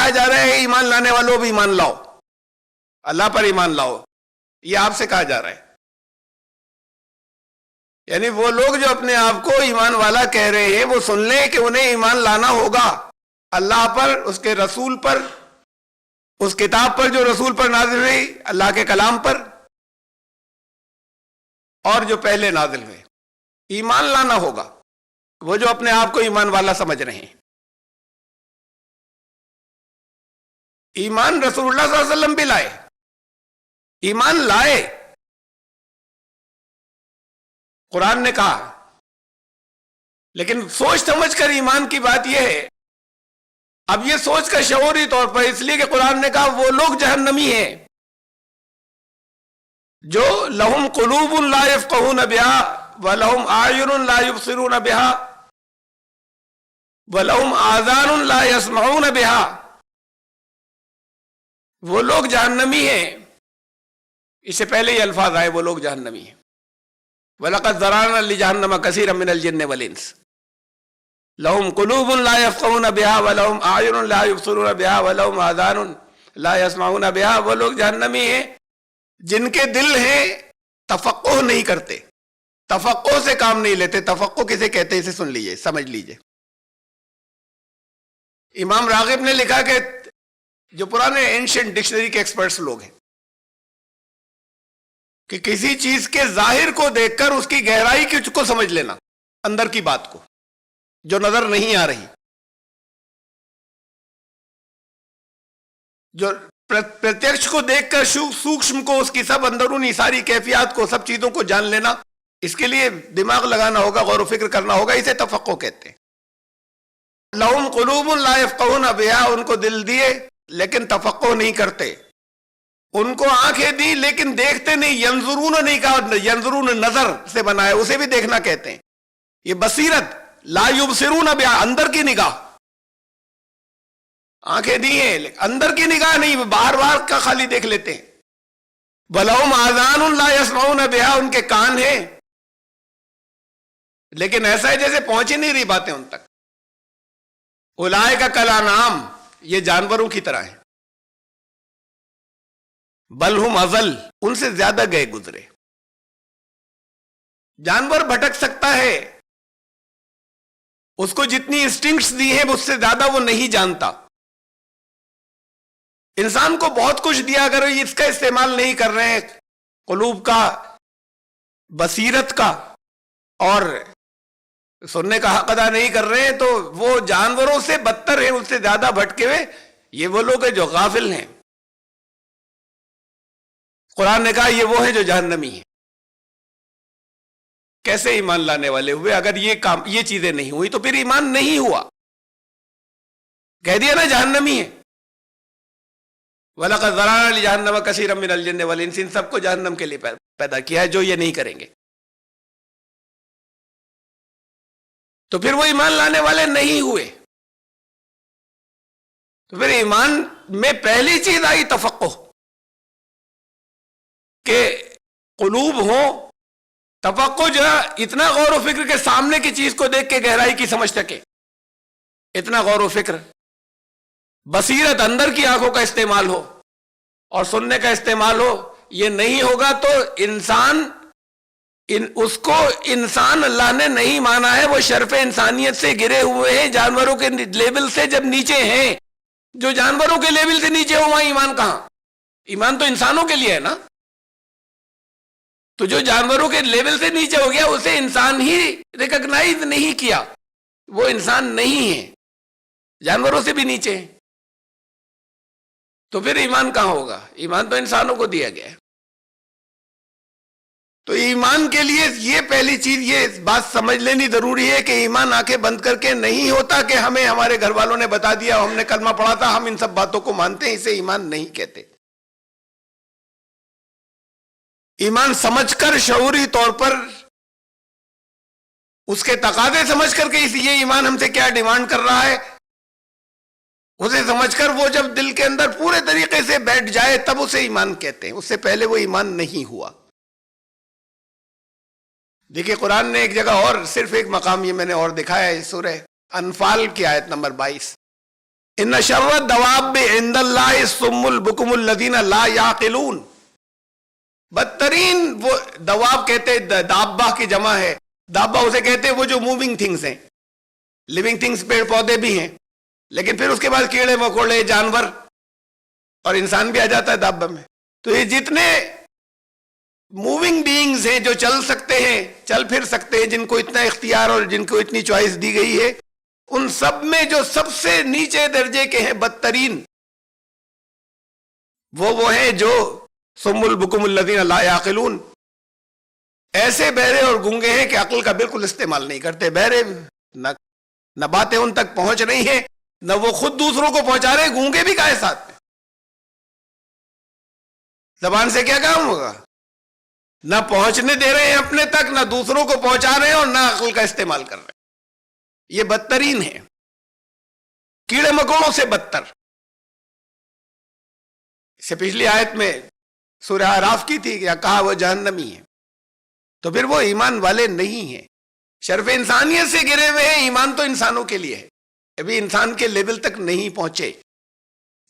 کہا جا رہا ہے ایمان لانے والوں بھی ایمان لاؤ، اللہ پر ایمان لاؤ، یہ آپ سے کہا جا رہا ہے۔ یعنی وہ لوگ جو اپنے آپ کو ایمان والا کہہ رہے ہیں وہ سن لیں کہ انہیں ایمان لانا ہوگا اللہ پر، اس کے رسول پر، اس کتاب پر جو رسول پر نازل ہوئی، اللہ کے کلام پر، اور جو پہلے نازل ہوئے، ایمان لانا ہوگا وہ جو اپنے آپ کو ایمان والا سمجھ رہے ہیں۔ ایمان رسول اللہ صلی اللہ علیہ وسلم بھی لائے، ایمان لائے، قرآن نے کہا، لیکن سوچ سمجھ کر ایمان کی بات یہ ہے۔ اب یہ سوچ کر شعوری طور پر، اس لیے کہ قرآن نے کہا وہ لوگ جہنمی ہیں جو لہم قلوب لا یفقہون بہا ولہم اعین لا یبصرون بہا ولہم آذان لا یسمعون بہا، وہ لوگ جہنمی ہیں۔ اس سے پہلے یہ الفاظ آئے وہ لوگ جہنمی ہیں۔ وَلَقَدْ ذَرَأْنَا لِجَهَنَّمَ كَثِيرًا مِنَ الْجِنِّ وَالْإِنسِ لَهُمْ قُلُوبٌ لَا يَفْقَهُونَ بِهَا وَلَهُمْ أَعْيُنٌ لَا يُبْصِرُونَ بِهَا وَلَهُمْ آذَانٌ لَا يَسْمَعُونَ بِهَا، وہ لوگ جہنمی ہیں جن کے دل ہیں تفقہ نہیں کرتے، تفقہ سے کام نہیں لیتے۔ تفقہ کسے کہتے ہیں اسے سن لیجئے، سمجھ لیجئے۔ امام راغب نے لکھا کہ جو پرانے اینشنٹ ڈکشنری کے ایکسپرٹس لوگ ہیں کہ کسی چیز کے ظاہر کو دیکھ کر اس کی گہرائی کو سمجھ لینا، اندر کی بات کو جو نظر نہیں آ رہی، جو پرتیکش کو دیکھ کر سوکشم کو، اس کی سب اندرونی ساری کیفیات کو، سب چیزوں کو جان لینا، اس کے لیے دماغ لگانا ہوگا، غور و فکر کرنا ہوگا، اسے تفقہ کہتے ہیں۔ لہم قلوب لا یفقہون بہا، ان کو دل دیے لیکن تفقہ نہیں کرتے، ان کو آنکھیں دی لیکن دیکھتے نہیں، ینظرون نہیں کہا، ینظرون نظر سے بنا ہے، اسے بھی دیکھنا کہتے ہیں۔ یہ بصیرت، لا یبصرون بہا، اندر کی نگاہ، آنکھیں دی ہیں لیکن اندر کی نگاہ نہیں، باہر باہر کا خالی دیکھ لیتے ہیں۔ وَلَهُمْ آذَانٌ لَا يَسْمَعُونَ بِهَا، ان کے کان ہیں لیکن ایسا ہے جیسے پہنچ ہی نہیں رہی باتیں ان تک۔ اولئک کالانعام، یہ جانوروں کی طرح ہیں، بل ہم اضل، ان سے زیادہ گئے گزرے۔ جانور بھٹک سکتا ہے، اس کو جتنی انسٹنکٹس دی ہیں اس سے زیادہ وہ نہیں جانتا۔ انسان کو بہت کچھ دیا، اگر اس کا استعمال نہیں کر رہے ہیں، قلوب کا، بصیرت کا اور سننے کا حق ادا نہیں کر رہے ہیں، تو وہ جانوروں سے بدتر ہیں، ان سے زیادہ بھٹکے ہوئے یہ وہ لوگ ہیں جو غافل ہیں۔ قرآن نے کہا یہ وہ ہیں جو جہنمی ہیں۔ کیسے ایمان لانے والے ہوئے؟ اگر یہ چیزیں نہیں ہوئی تو پھر ایمان نہیں ہوا، کہہ دیا نا جہنمی ہے۔ وَلَقَدْ ذَرَأْنَا لِجَهَنَّمَ كَثِيرًا مِنَ الْجِنِّ وَالْإِنسِ، ان سب کو جہنم کے لیے پیدا کیا ہے جو یہ نہیں کریں گے۔ تو پھر وہ ایمان لانے والے نہیں ہوئے۔ تو پھر ایمان میں پہلی چیز آئی تفقہ، کہ قلوب ہو، تفقہ جو ہے اتنا غور و فکر کے سامنے کی چیز کو دیکھ کے گہرائی کی سمجھ سکے، اتنا غور و فکر، بصیرت، اندر کی آنکھوں کا استعمال ہو اور سننے کا استعمال ہو۔ یہ نہیں ہوگا تو اس کو انسان اللہ نے نہیں مانا ہے، وہ شرف انسانیت سے گرے ہوئے ہیں، جانوروں کے لیول سے جب نیچے ہیں، جو جانوروں کے لیول سے نیچے ہو وہاں ایمان کہاں؟ ایمان تو انسانوں کے لیے ہے نا۔ تو جو جانوروں کے لیول سے نیچے ہو گیا اسے انسان ہی ریکگنائز نہیں کیا، وہ انسان نہیں ہے، جانوروں سے بھی نیچے ہے، تو پھر ایمان کہاں ہوگا؟ ایمان تو انسانوں کو دیا گیا ہے۔ تو ایمان کے لیے یہ پہلی چیز، یہ بات سمجھ لینی ضروری ہے کہ ایمان آنکھیں بند کر کے نہیں ہوتا کہ ہمیں ہمارے گھر والوں نے بتا دیا، ہم نے کلمہ پڑھا تھا، ہم ان سب باتوں کو مانتے ہیں، اسے ایمان نہیں کہتے۔ ایمان سمجھ کر، شعوری طور پر اس کے تقاضے سمجھ کر کہ یہ ایمان ہم سے کیا ڈیمانڈ کر رہا ہے، اسے سمجھ کر وہ جب دل کے اندر پورے طریقے سے بیٹھ جائے تب اسے ایمان کہتے ہیں، اس سے پہلے وہ ایمان نہیں ہوا۔ دیکھیے قرآن نے ایک جگہ اور، صرف ایک مقام یہ میں نے اور دکھایا ہے، سورہ انفال کی آیت نمبر 22، ان شر الدواب عند اللہ الصم البکم الذین لا یعقلون. بدترین وہ دواب کہتے ہیں، دابہ کی جمع ہے، دابہ اسے کہتے ہیں وہ جو موونگ تھنگس ہیں، لیونگ تھنگس پیڑ پودے بھی ہیں، لیکن پھر اس کے بعد کیڑے مکوڑے جانور اور انسان بھی آ جاتا ہے دابہ میں. تو یہ جتنے موونگ بینگز ہیں جو چل سکتے ہیں، چل پھر سکتے ہیں، جن کو اتنا اختیار اور جن کو اتنی چوائس دی گئی ہے، ان سب میں جو سب سے نیچے درجے کے ہیں، بدترین، وہ ہیں جو صم البکم الذین لا یعقلون، ایسے بہرے اور گونگے ہیں کہ عقل کا بالکل استعمال نہیں کرتے. بہرے نہ باتیں ان تک پہنچ رہی ہیں، نہ وہ خود دوسروں کو پہنچا رہے ہیں، گونگے بھی کہے ساتھ میں. زبان سے کیا کام ہوگا؟ نہ پہنچنے دے رہے ہیں اپنے تک، نہ دوسروں کو پہنچا رہے ہیں، اور نہ عقل کا استعمال کر رہے ہیں. یہ بدترین ہے، کیڑے مکوڑوں سے بدتر. اس سے پچھلی آیت میں سورہ اعراف کی تھی کہ کہا وہ جہنمی ہے، تو پھر وہ ایمان والے نہیں ہیں. شرف انسانیت سے گرے ہوئے ہیں. ایمان تو انسانوں کے لیے ہے، ابھی انسان کے لیول تک نہیں پہنچے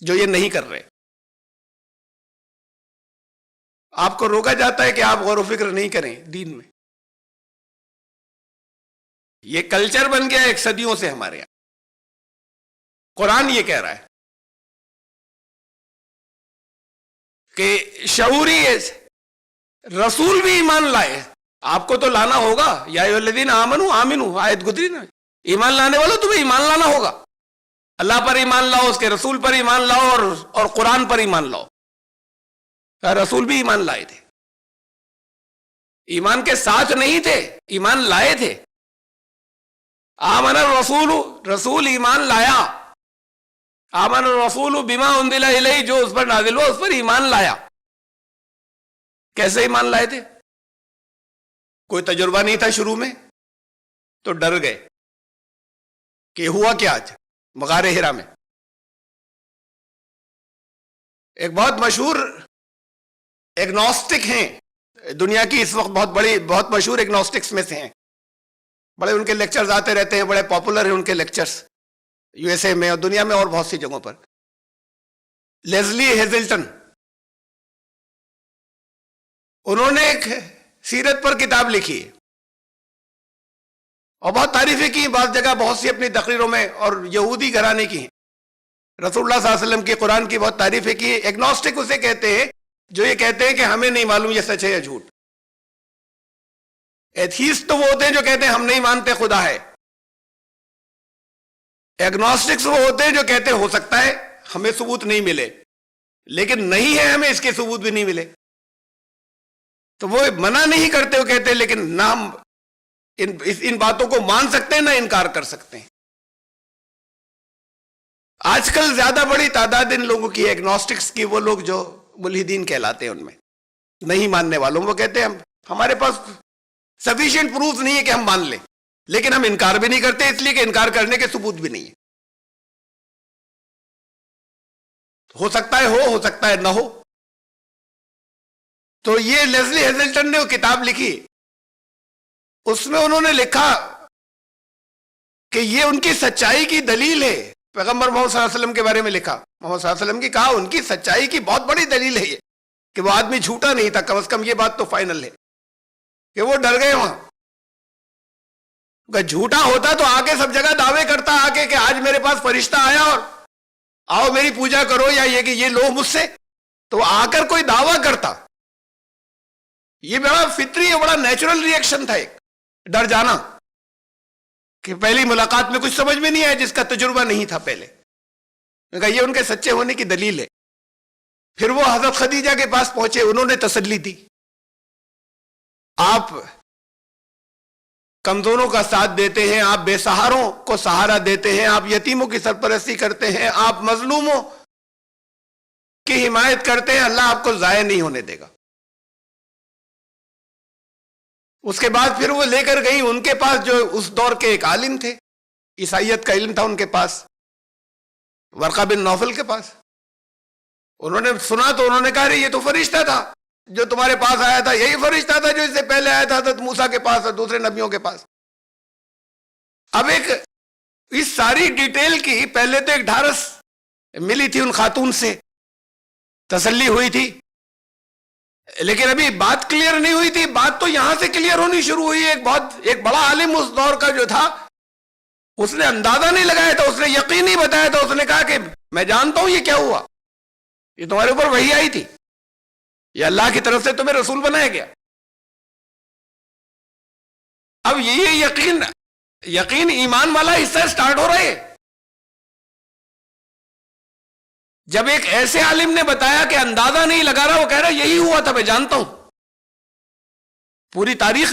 جو یہ نہیں کر رہے. آپ کو روکا جاتا ہے کہ آپ غور و فکر نہیں کریں دین میں. یہ کلچر بن گیا ایک صدیوں سے ہمارے یہاں. قرآن یہ کہہ رہا ہے کہ شعوری رسول بھی ایمان لائے. آپ کو تو لانا ہوگا. یا ایھا الذین آمنوا آمنوا، آیت گزری نا، ایمان لانے والوں تمہیں ایمان لانا ہوگا. اللہ پر ایمان لاؤ، اس کے رسول پر ایمان لاؤ، اور قرآن پر ایمان لاؤ. رسول بھی ایمان لائے تھے، ایمان کے ساتھ نہیں تھے، ایمان لائے تھے. آمن الرسول، رسول ایمان لایا. آمن الرسول بما انزل الیہ، جو اس پر نازل ہوا اس پر ایمان لایا. کیسے ایمان لائے تھے؟ کوئی تجربہ نہیں تھا شروع میں تو ڈر گئے کہ ہوا کیا آج مغار ہرا میں. ایک بہت مشہور ایگنوسٹک ہیں دنیا کی اس وقت، بہت مشہور ایگنوسٹکس میں سے ہیں. بڑے ان کے لیکچرز آتے رہتے ہیں، بڑے پاپولر ہیں ان کے لیکچرز یو ایس اے میں اور دنیا میں اور بہت سی جگہوں پر. لیزلی ہیزلٹن، انہوں نے ایک سیرت پر کتاب لکھی اور بہت تعریفیں کی، بعض جگہ بہت سی اپنی تقریروں میں، اور یہودی گھرانے کی ہیں. رسول اللہ صلی اللہ علیہ وسلم کی، قرآن کی بہت تعریفیں کی. ایگنوسٹک اسے کہتے ہیں جو یہ کہتے ہیں کہ ہمیں نہیں معلوم یہ سچ ہے یا جھوٹ. ایتھیسٹ تو وہ ہوتے ہیں جو کہتے ہیں ہم نہیں مانتے خدا ہے. ایگنوسٹکس وہ ہوتے ہیں جو کہتے ہیں ہو سکتا ہے ہمیں ثبوت نہیں ملے، لیکن نہیں ہے ہمیں اس کے ثبوت بھی نہیں ملے. تو وہ منع نہیں کرتے، وہ کہتے ہیں لیکن نہ ہم ان باتوں کو مان سکتے ہیں نہ انکار کر سکتے ہیں. آج کل زیادہ بڑی تعداد ان لوگوں کی ایگنوسٹکس کی، وہ لوگ جو ملحدین کہلاتے ہیں، ان میں نہیں ماننے والوں، وہ کہتے ہیں ہمارے پاس سفیشینٹ پروف نہیں ہے کہ ہم مان لیں، لیکن ہم انکار بھی نہیں کرتے اس لیے کہ انکار کرنے کے ثبوت بھی نہیں ہے. ہو سکتا ہے ہو سکتا ہے نہ ہو. تو یہ لیزلی ہیزلٹن نے وہ کتاب لکھی، اس میں انہوں نے لکھا کہ یہ ان کی سچائی کی دلیل ہے. پیغمبر محمد صلی اللہ علیہ وسلم کے بارے میں لکھا، محمد صلی اللہ علیہ وسلم کی کہا ان کی سچائی کی بہت بڑی دلیل ہے یہ کہ وہ آدمی جھوٹا نہیں تھا. کم از کم یہ بات تو فائنل ہے کہ وہ ڈر گئے وہاں. اگر جھوٹا ہوتا تو آگے سب جگہ دعوے کرتا آگے کہ آج میرے پاس فرشتہ آیا اور آؤ میری پوجا کرو، یا یہ کہ یہ لو مجھ سے، تو آ کر کوئی دعویٰ کرتا. یہ بڑا فطری اور بڑا نیچرل ری ایکشن تھا، ایک ڈر جانا کہ پہلی ملاقات میں کچھ سمجھ میں نہیں آیا جس کا تجربہ نہیں تھا پہلے. یہ ان کے سچے ہونے کی دلیل ہے. پھر وہ حضرت خدیجہ کے پاس پہنچے، انہوں نے تسلی دی. آپ کمزوروں کا ساتھ دیتے ہیں، آپ بے سہاروں کو سہارا دیتے ہیں، آپ یتیموں کی سرپرستی کرتے ہیں، آپ مظلوموں کی حمایت کرتے ہیں، اللہ آپ کو ضائع نہیں ہونے دے گا. اس کے بعد پھر وہ لے کر گئی ان کے پاس جو اس دور کے ایک عالم تھے، عیسائیت کا علم تھا ان کے پاس، ورقہ بن نوفل کے پاس. انہوں نے سنا تو انہوں نے کہا یہ تو فرشتہ تھا جو تمہارے پاس آیا تھا، یہی فرشتہ تھا جو اس سے پہلے آیا تھا حضرت موسیٰ کے پاس اور دوسرے نبیوں کے پاس. اب ایک اس ساری ڈیٹیل کی پہلے تو ایک ڈھارس ملی تھی ان خاتون سے, تسلی ہوئی تھی, لیکن ابھی بات کلیئر نہیں ہوئی تھی. بات تو یہاں سے کلیئر ہونی شروع ہوئی. ایک بڑا عالم اس دور کا جو تھا, اس نے اندازہ نہیں لگایا تھا, اس نے یقین نہیں بتایا تھا. اس نے کہا کہ میں جانتا ہوں یہ کیا ہوا, یہ تمہارے اوپر وحی آئی تھی, یہ اللہ کی طرف سے تمہیں رسول بنایا گیا. اب یہ یقین ایمان والا حصہ سٹارٹ ہو رہا ہے. جب ایک ایسے عالم نے بتایا کہ اندازہ نہیں لگا رہا, وہ کہہ رہا یہی ہوا تھا, میں جانتا ہوں. پوری تاریخ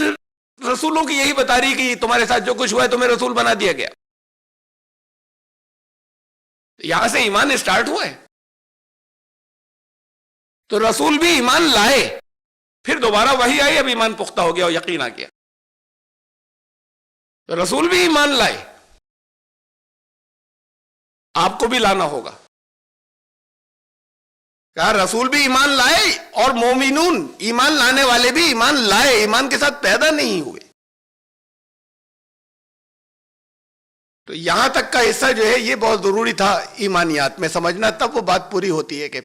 رسولوں کی یہی بتا رہی کہ تمہارے ساتھ جو کچھ ہوا ہے تمہیں رسول بنا دیا گیا. یہاں سے ایمان اسٹارٹ ہوا ہے. تو رسول بھی ایمان لائے, پھر دوبارہ وحی آئی, اب ایمان پختہ ہو گیا اور یقین آ گیا. تو رسول بھی ایمان لائے, آپ کو بھی لانا ہوگا. کہا رسول بھی ایمان لائے اور مومنون ایمان لانے والے بھی ایمان لائے, ایمان کے ساتھ پیدا نہیں ہوئے. تو یہاں تک کا حصہ جو ہے یہ بہت ضروری تھا ایمانیات میں سمجھنا, تب وہ بات پوری ہوتی ہے کہ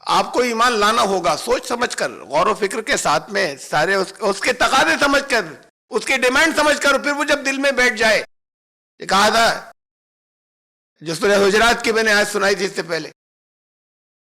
آپ کو ایمان لانا ہوگا سوچ سمجھ کر, غور و فکر کے ساتھ میں, سارے اس کے تقاضے سمجھ کر, اس کی ڈیمانڈ سمجھ کر. پھر وہ جب دل میں بیٹھ جائے, یہ کہا تھا جو سورہ حجرات کی میں نے آج سنائی تھی اس سے پہلے,